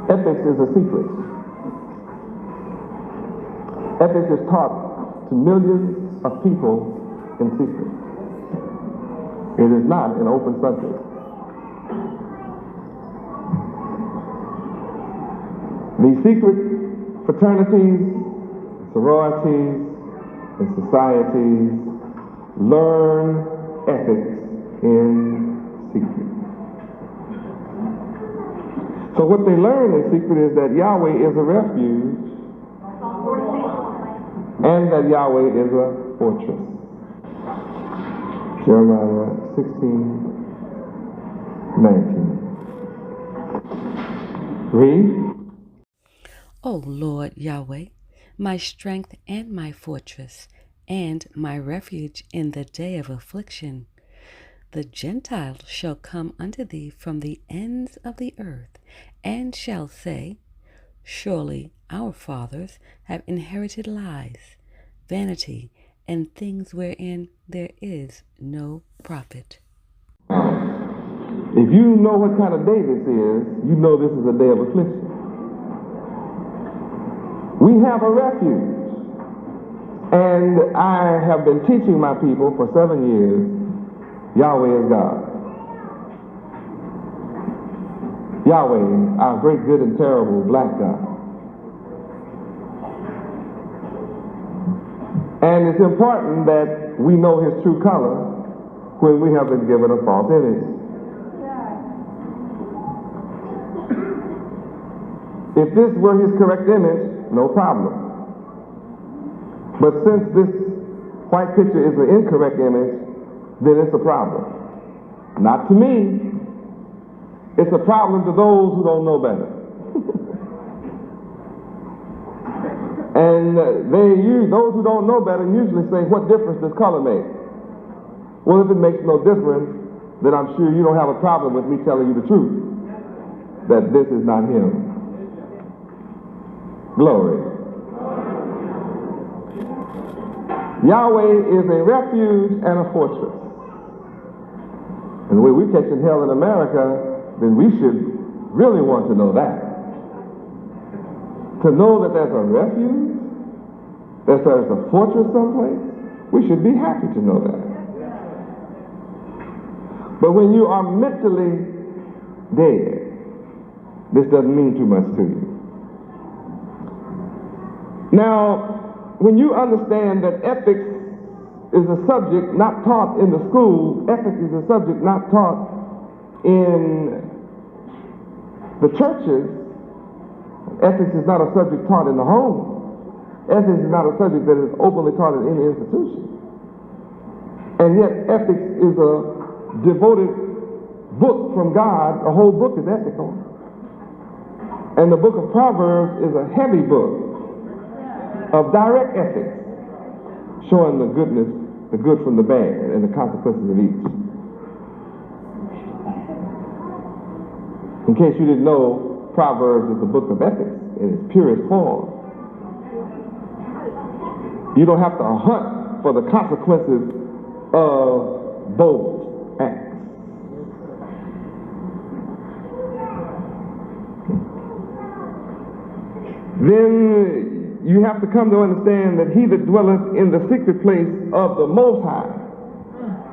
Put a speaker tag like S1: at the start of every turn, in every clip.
S1: Ethics is a secret. Ethics is taught to millions of people in secret. It is not an open subject. These secret fraternities, sororities, and societies learn ethics in secret. So what they learn in secret is that Yahweh is a refuge and that Yahweh is a fortress. Jeremiah 16:19. Read.
S2: O Lord Yahweh, my strength and my fortress, and my refuge in the day of affliction. The Gentiles shall come unto thee from the ends of the earth, and shall say, Surely our fathers have inherited lies, vanity, and things wherein there is no profit.
S1: If you know what kind of day this is, you know this is a day of affliction. We have a refuge. And I have been teaching my people for 7 years, Yahweh is God. Yahweh, our great, good, and terrible black God. And it's important that we know his true color when we have been given a false image. If this were his correct image, no problem. But since this white picture is an incorrect image, then it's a problem. Not to me. It's a problem to those who don't know better. And those who don't know better usually say, what difference does color make? Well, if it makes no difference, then I'm sure you don't have a problem with me telling you the truth, that this is not him. Glory. Yahweh is a refuge and a fortress. And the way we're catching hell in America, then we should really want to know that. To know that there's a refuge, that there's a fortress someplace, we should be happy to know that. But when you are mentally dead, this doesn't mean too much to you. Now, when you understand that ethics is a subject not taught in the school, ethics is a subject not taught in the churches, ethics is not a subject taught in the home, ethics is not a subject that is openly taught in any institution. And yet ethics is a devoted book from God. The whole book is ethical. And the book of Proverbs is a heavy book of direct ethics, showing the goodness, the good from the bad, and the consequences of each. In case you didn't know, Proverbs is the book of ethics in its purest form. You don't have to hunt for the consequences of both acts. Then you have to come to understand that he that dwelleth in the secret place of the Most High.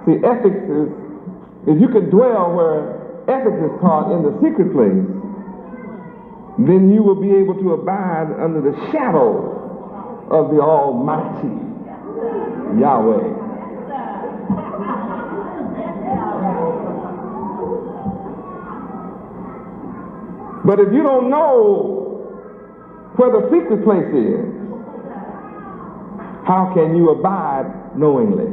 S1: See, ethics is, if you can dwell where ethics is taught in the secret place, then you will be able to abide under the shadow of the Almighty Yahweh. But if you don't know where the secret place is, how can you abide knowingly?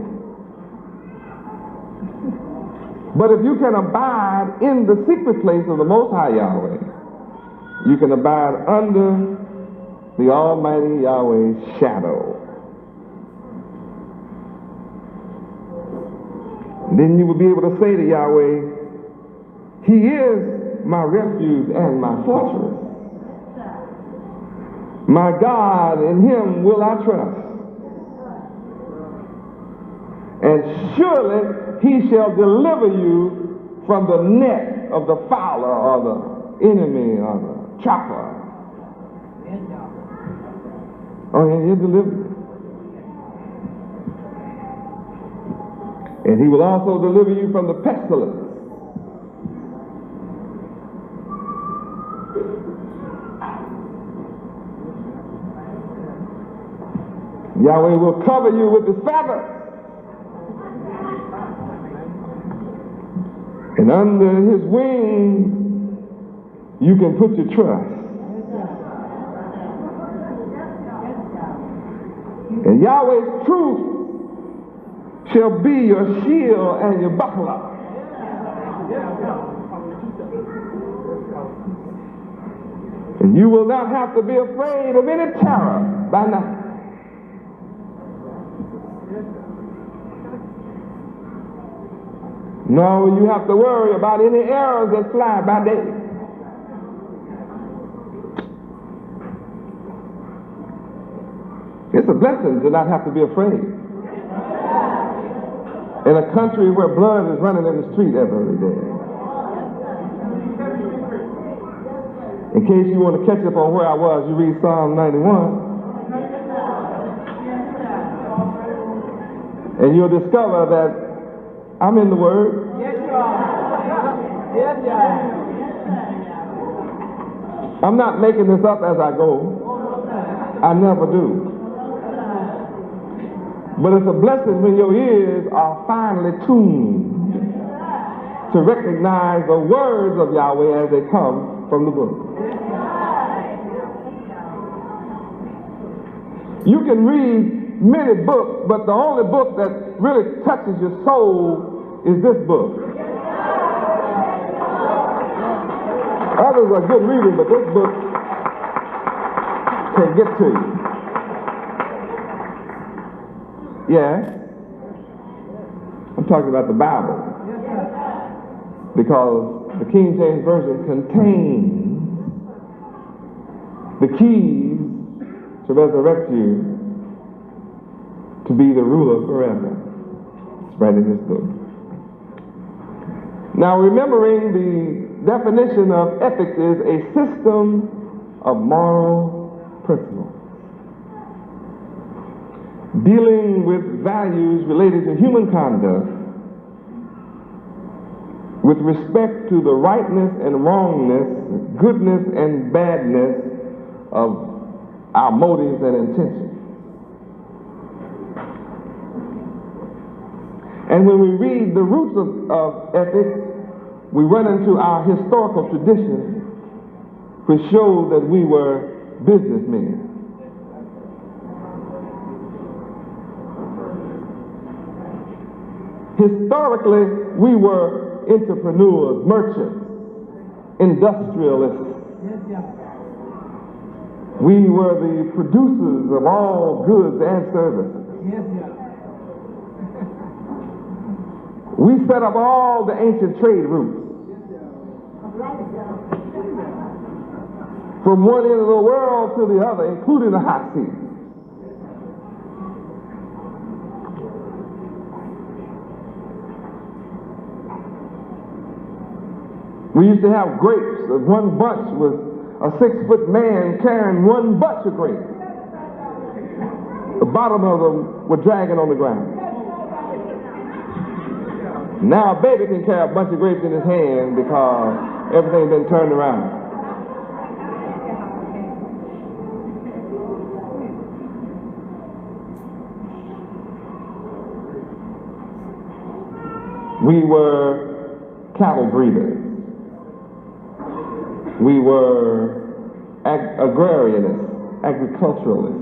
S1: But if you can abide in the secret place of the Most High Yahweh, you can abide under the Almighty Yahweh's shadow. Then you will be able to say to Yahweh, He is my refuge and my fortress. My God, in Him will I trust. And surely He shall deliver you from the net of the fowler or the enemy or the chopper. Oh, yeah, he'll deliver you. And he will also deliver you from the pestilence. Yahweh will cover you with his feathers. And under his wings, you can put your trust. And Yahweh's truth shall be your shield and your buckler. And you will not have to be afraid of any terror by night. Nor will you have to worry about any arrows that fly by day. It's a blessing to not have to be afraid. In a country where blood is running in the street every day. In case you want to catch up on where I was, you read Psalm 91. And you'll discover that I'm in the Word.
S3: Yes, you are. Yes, you are.
S1: I'm not making this up as I go. I never do. But it's a blessing when your ears are finally tuned to recognize the words of Yahweh as they come from the book. You can read many books, but the only book that really touches your soul is this book. Others are good reading, but this book can get to you. Yeah, I'm talking about the Bible, because the King James Version contains the keys to resurrect you to be the ruler forever. It's right in this book. Now, remembering the definition of ethics is a system of moral principles dealing with values related to human conduct with respect to the rightness and wrongness, goodness and badness of our motives and intentions. And when we read the roots of ethics, we run into our historical tradition, which shows that we were businessmen. Historically, we were entrepreneurs, merchants, industrialists. We were the producers of all goods and services. We set up all the ancient trade routes. From one end of the world to the other, including the hot sea. We used to have grapes. One bunch was a 6-foot man carrying one bunch of grapes. The bottom of them were dragging on the ground. Now a baby can carry a bunch of grapes in his hand because everything's been turned around. We were cattle breeders. We were agrarianists, agriculturalists.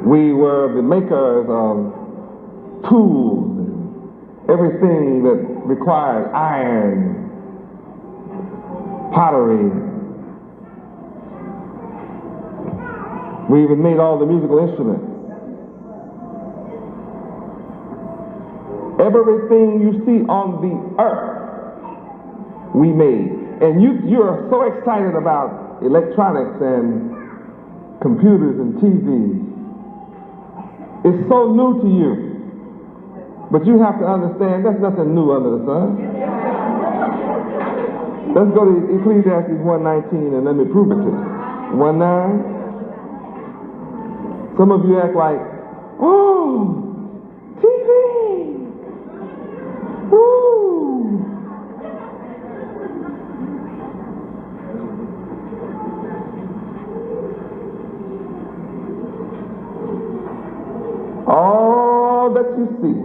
S1: We were the makers of tools and everything that required iron, pottery. We even made all the musical instruments. Everything you see on the earth, we made. And you are so excited about electronics and computers and TV. It's so new to you. But you have to understand that's nothing new under the sun. Let's go to Ecclesiastes 1:19 and let me prove it to you. 1:9. Some of you act like, oh, TV. Woo. All that you see,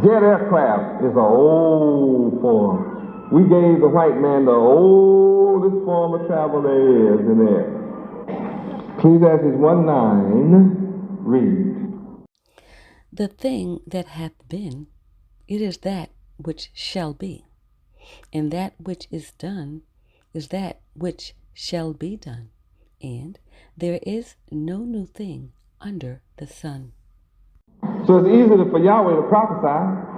S1: jet aircraft is an old form. We gave the white man the oldest form of travel there is in there. Ecclesiastes 1:9, read.
S2: The thing that hath been, it is that which shall be, and that which is done is that which shall be done, and there is no new thing under the sun.
S1: So it's easy for Yahweh to prophesy.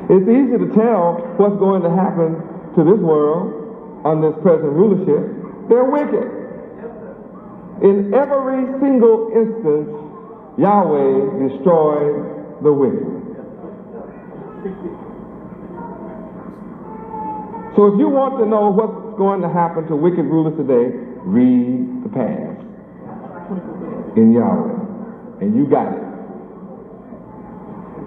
S1: It's easy to tell what's going to happen to this world under this present rulership. They're wicked. In every single instance, Yahweh destroyed the wicked. So if you want to know what's going to happen to wicked rulers today, read the past in Yahweh, and you got it.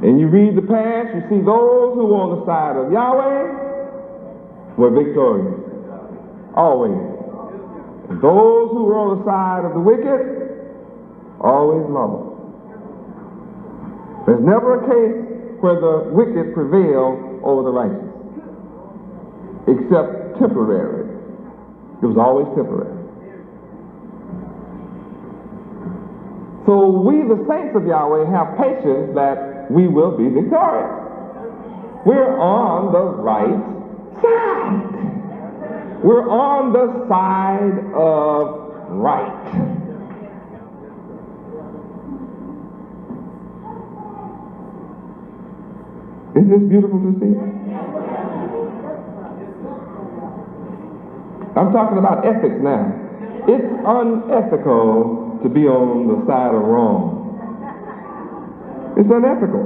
S1: And you read the past, you see those who were on the side of Yahweh were victorious, always. And those who were on the side of the wicked, always lost. There's never a case where the wicked prevail over the righteous, except temporary. It was always temporary. So we, the saints of Yahweh, have patience that we will be victorious. We're on the right side. We're on the side of right. Isn't this beautiful to see? I'm talking about ethics now. It's unethical to be on the side of wrong. It's unethical.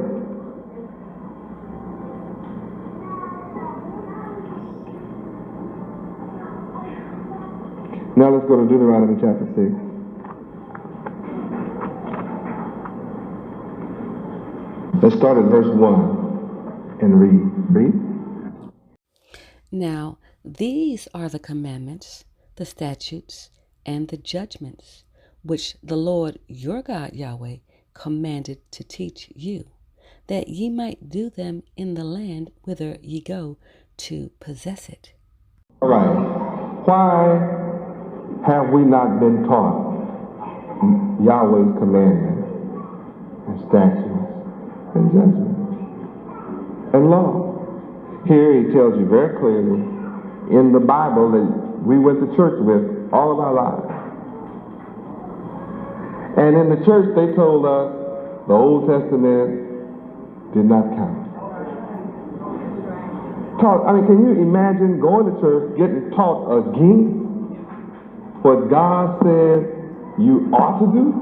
S1: Now let's go to Deuteronomy chapter 6. Let's start at verse 1 and read.
S2: Now, these are the commandments, the statutes, and the judgments, which the Lord your God Yahweh commanded to teach you, that ye might do them in the land whither ye go to possess it.
S1: All right. Why have we not been taught Yahweh's commandments and statutes and judgments and law? Here he tells you very clearly in the Bible that we went to church with all of our lives. And in the church they told us the Old Testament did not count. Can you imagine going to church, getting taught against what God said you ought to do?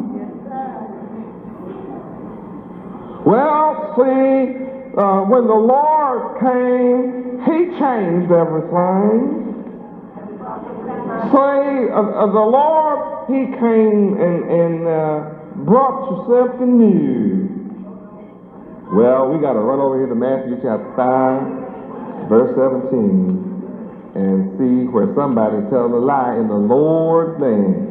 S1: Well, see, when the Lord came, he changed everything. See, the Lord, he came and brought you something new. Well, we got to run over here to Matthew chapter 5, verse 17, and see where somebody tells a lie in the Lord's name.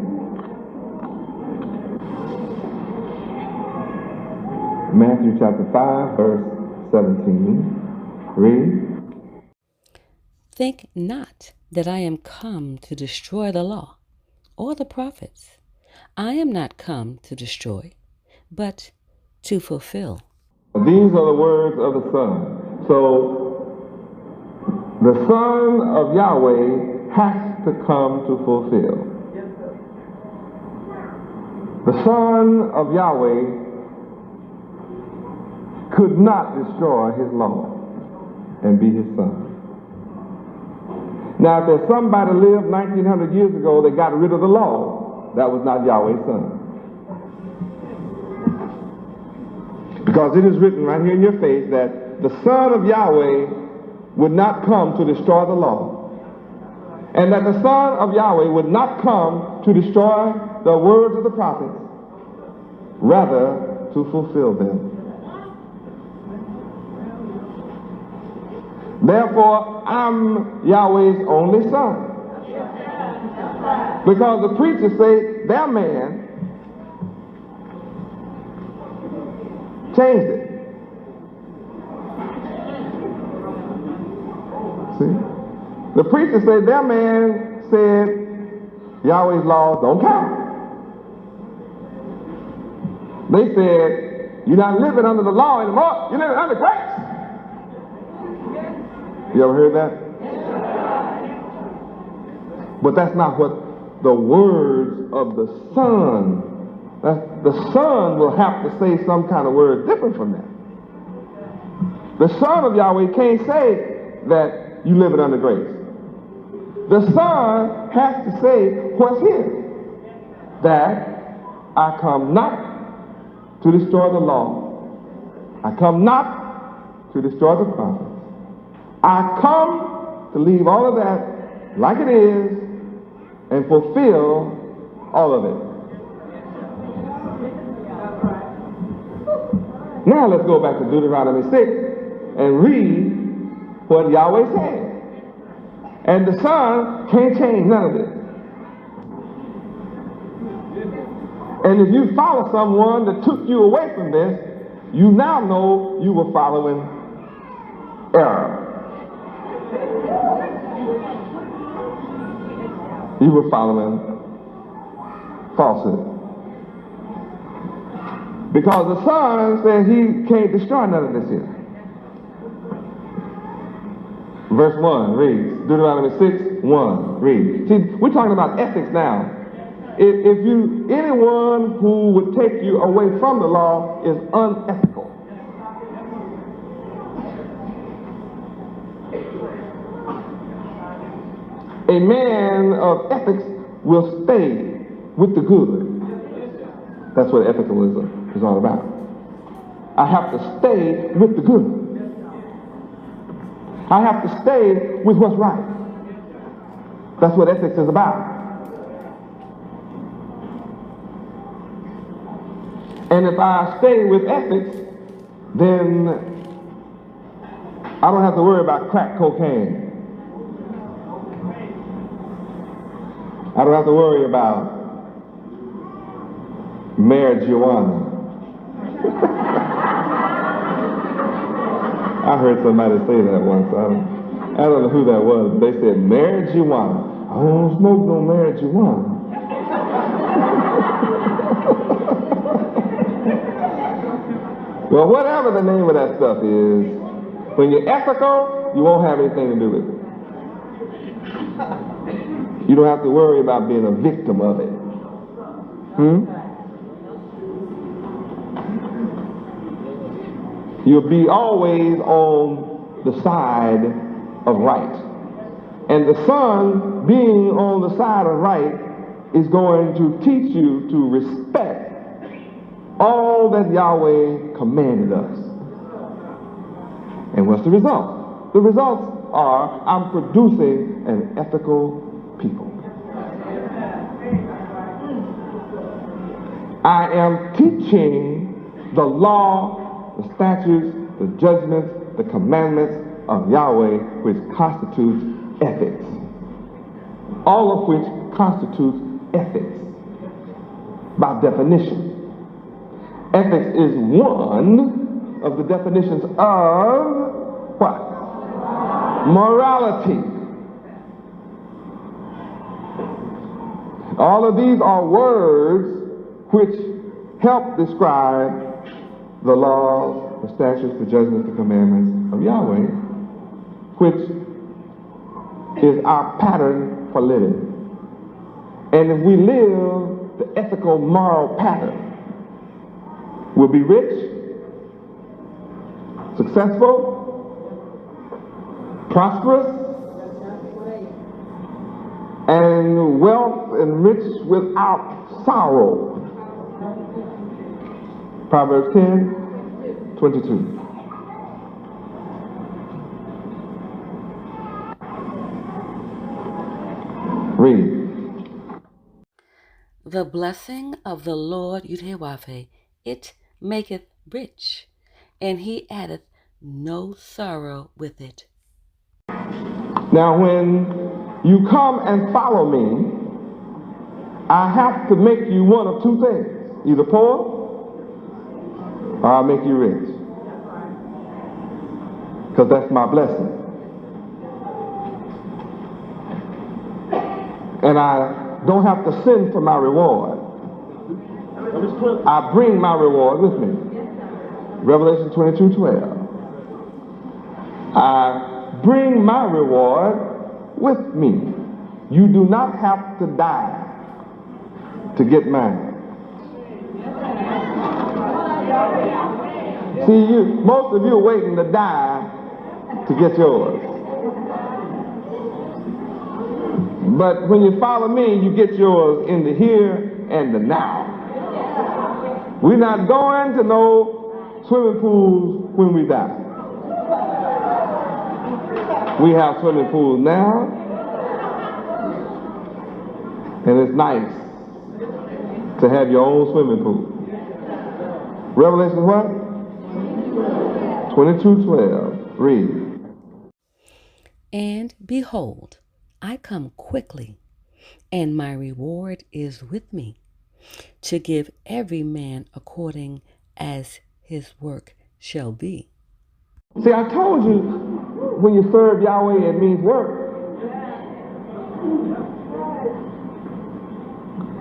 S1: Matthew chapter 5, verse 17. Read.
S2: Think not that I am come to destroy the law or the prophets. I am not come to destroy, but to fulfill.
S1: These are the words of the Son. So, the Son of Yahweh has to come to fulfill. The Son of Yahweh could not destroy his law and be his son. Now, if there's somebody lived 1900 years ago that got rid of the law, that was not Yahweh's son. Because it is written right here in your face that the Son of Yahweh would not come to destroy the law, and that the Son of Yahweh would not come to destroy the words of the prophets, rather to fulfill them. Therefore, I'm Yahweh's only son. Because the preachers say their man changed it. See? The preachers say their man said Yahweh's laws don't count. They said you're not living under the law anymore, you're living under grace. You ever heard that? But that's not what the words of the Son. The Son will have to say some kind of word different from that. The Son of Yahweh can't say that you live it under grace. The Son has to say what's his. That I come not to destroy the law. I come not to destroy the prophets. I come to leave all of that like it is and fulfill all of it. Now let's go back to Deuteronomy 6 and read what Yahweh said. And the Son can't change none of it. And if you follow someone that took you away from this, you now know you were following error. You were following falsehood. Because the Son said he can't destroy none of this here. Verse 1 reads, Deuteronomy 6, 1, read. See, we're talking about ethics now. Anyone who would take you away from the law is unethical. A man of ethics will stay with the good. That's what ethicalism is all about. I have to stay with the good. I have to stay with what's right. That's what ethics is about. And if I stay with ethics, then I don't have to worry about crack cocaine. I don't have to worry about marijuana. I heard somebody say that once. I don't know who that was, but they said marijuana. I don't smoke no marijuana. Well, whatever the name of that stuff is, when you're ethical, you won't have anything to do with it. You don't have to worry about being a victim of it. You'll be always on the side of right. And the Son, being on the side of right, is going to teach you to respect all that Yahweh commanded us. And what's the result? The results are I'm producing an ethical people. I am teaching the law, the statutes, the judgments, the commandments of Yahweh, which constitutes ethics. All of which constitutes ethics by definition. Ethics is one of the definitions of what? Morality. All of these are words which help describe the laws, the statutes, the judgments, the commandments of Yahweh, which is our pattern for living. And if we live the ethical, moral pattern, we'll be rich, successful, prosperous, and wealth and rich without sorrow. Proverbs 10, 22. Read.
S2: The blessing of the Lord Yahweh, it maketh rich, and he addeth no sorrow with it.
S1: Now, when you come and follow me, I have to make you one of two things. Either poor, or I'll make you rich. Because that's my blessing. And I don't have to send for my reward. I bring my reward with me. Revelation 22:12. I bring my reward with me. You do not have to die to get mine. See, most of you are waiting to die to get yours. But when you follow me, you get yours in the here and the now. We're not going to no swimming pools when we die. We have swimming pools now, and it's nice to have your own swimming pool. Revelation what? 22:12. Read.
S2: And behold, I come quickly, and my reward is with me, to give every man according as his work shall be.
S1: See, I told you, when you serve Yahweh, it means work.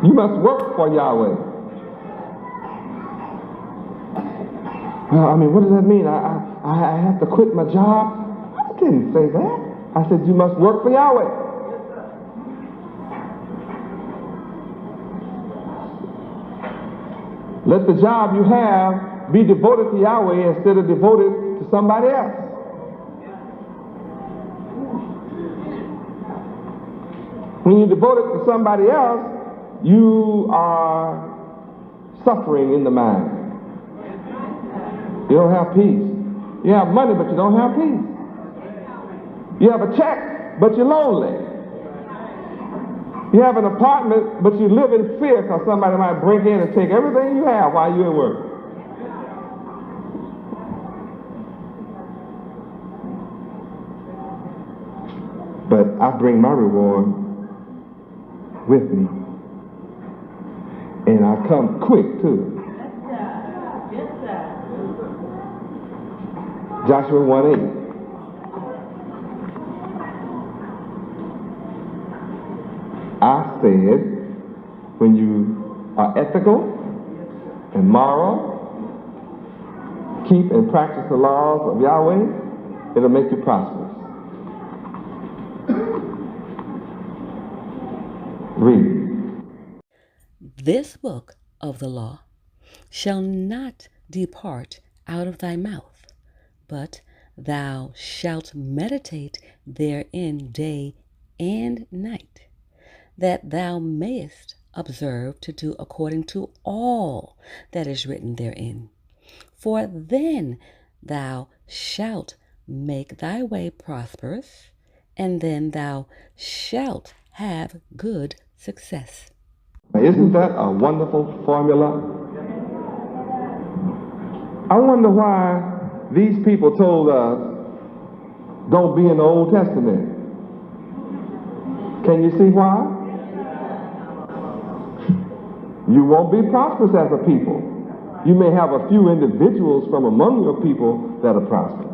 S1: You must work for Yahweh. Well, I mean, what does that mean? I have to quit my job? I didn't say that. I said you must work for Yahweh. Let the job you have be devoted to Yahweh instead of devoted to somebody else. When you devote it to somebody else, you are suffering in the mind. You don't have peace. You have money, but you don't have peace. You have a check, but you're lonely. You have an apartment, but you live in fear because somebody might break in and take everything you have while you're at work. But I bring my reward with me. And I come quick too. Joshua 1:8. I said, when you are ethical and moral, keep and practice the laws of Yahweh, it'll make you prosperous. Read.
S2: This book of the law shall not depart out of thy mouth, but thou shalt meditate therein day and night, that thou mayest observe to do according to all that is written therein. For then thou shalt make thy way prosperous, and then thou shalt have good success.
S1: Isn't that a wonderful formula? I wonder why these people told us, don't be in the Old Testament. Can you see why? You won't be prosperous as a people. You may have a few individuals from among your people that are prosperous.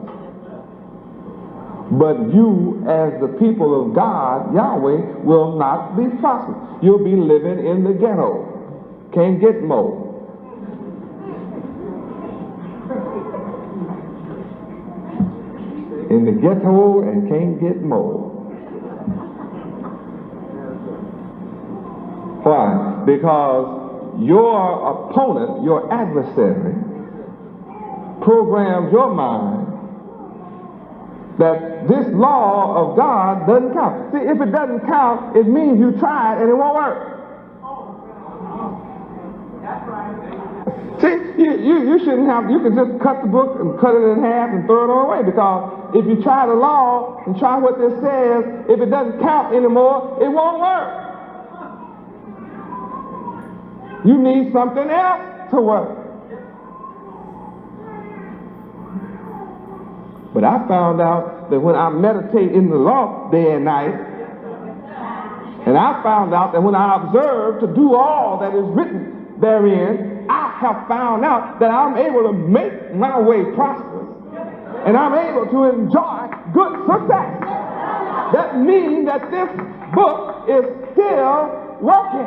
S1: But you, as the people of God, Yahweh, will not be prosperous. You'll be living in the ghetto. Can't get more. In the ghetto and can't get more. Why? Because your opponent, your adversary, programs your mind that this law of God doesn't count. See, if it doesn't count, it means you tried and it won't work. See, you shouldn't have, you can just cut the book and cut it in half and throw it away, because if you try the law and try what this says, if it doesn't count anymore, it won't work. You need something else to work. But I found out that when I meditate in the law day and night, and I found out that when I observe to do all that is written therein, I have found out that I'm able to make my way prosperous, and I'm able to enjoy good success. That means that this book is still working.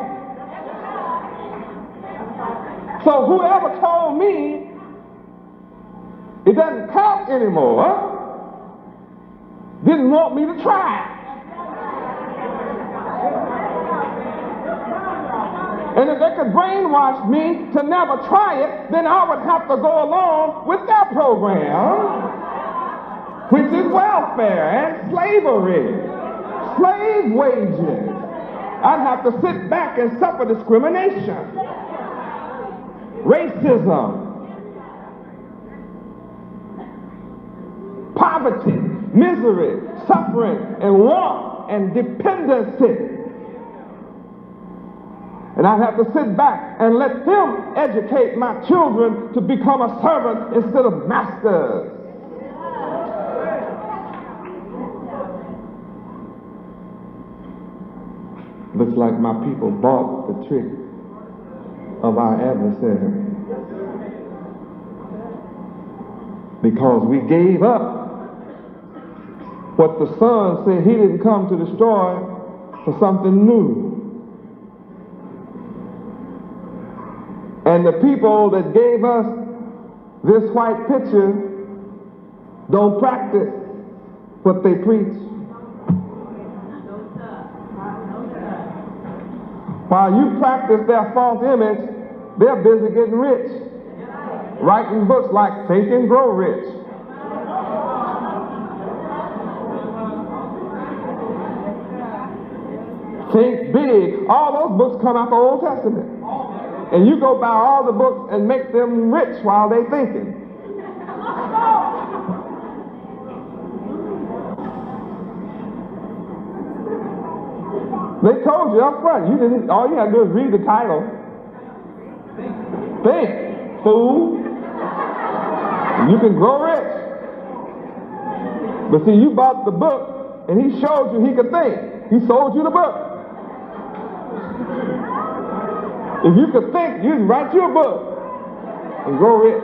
S1: So whoever told me it doesn't count anymore didn't want me to try it. And if they could brainwash me to never try it, then I would have to go along with their program, which is welfare and slavery, slave wages. I'd have to sit back and suffer discrimination, racism, poverty, misery, suffering, and want, and dependency. And I have to sit back and let them educate my children to become a servant instead of masters. Looks like my people bought the trick of our adversary, because we gave up what the Son said he didn't come to destroy for something new. And the people that gave us this white picture don't practice what they preach. While you practice their false image, they're busy getting rich, writing books like Think and Grow Rich. Think Big. All those books come out the Old Testament. And you go buy all the books and make them rich while they're thinking. They told you up front. All you had to do is read the title. Think, fool. And you can grow rich. But see, you bought the book and he showed you he could think. He sold you the book. If you could think, you'd write you a book and grow rich.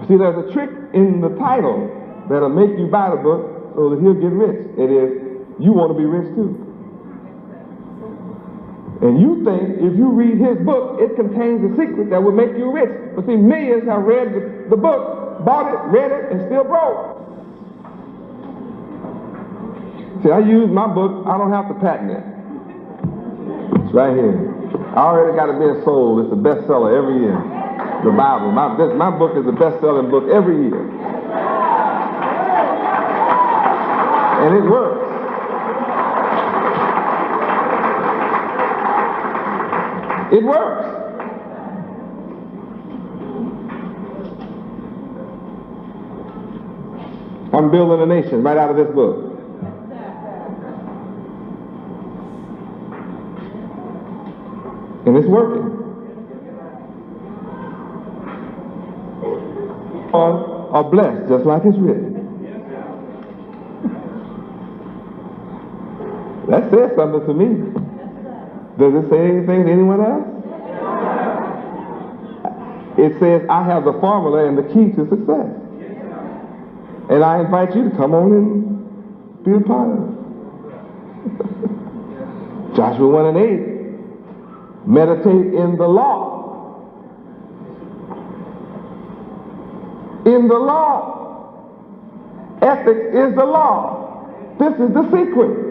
S1: See, there's a trick in the title that'll make you buy the book so that he'll get rich. It is, you want to be rich too. And you think if you read his book, it contains a secret that will make you rich. But see, millions have read the book, bought it, read it, and still broke. See, I use my book, I don't have to patent it. It's right here. I already got it being sold. It's the bestseller every year. The Bible. My book is the best-selling book every year. And it works. It works. I'm building a nation right out of this book. And it's working. Are blessed, just like it's written. That says something to me. Does it say anything to anyone else? It says, I have the formula and the key to success. And I invite you to come on and be a part of it. Joshua 1 and 8. Meditate in the law. In the law. Ethics is the law. This is the secret.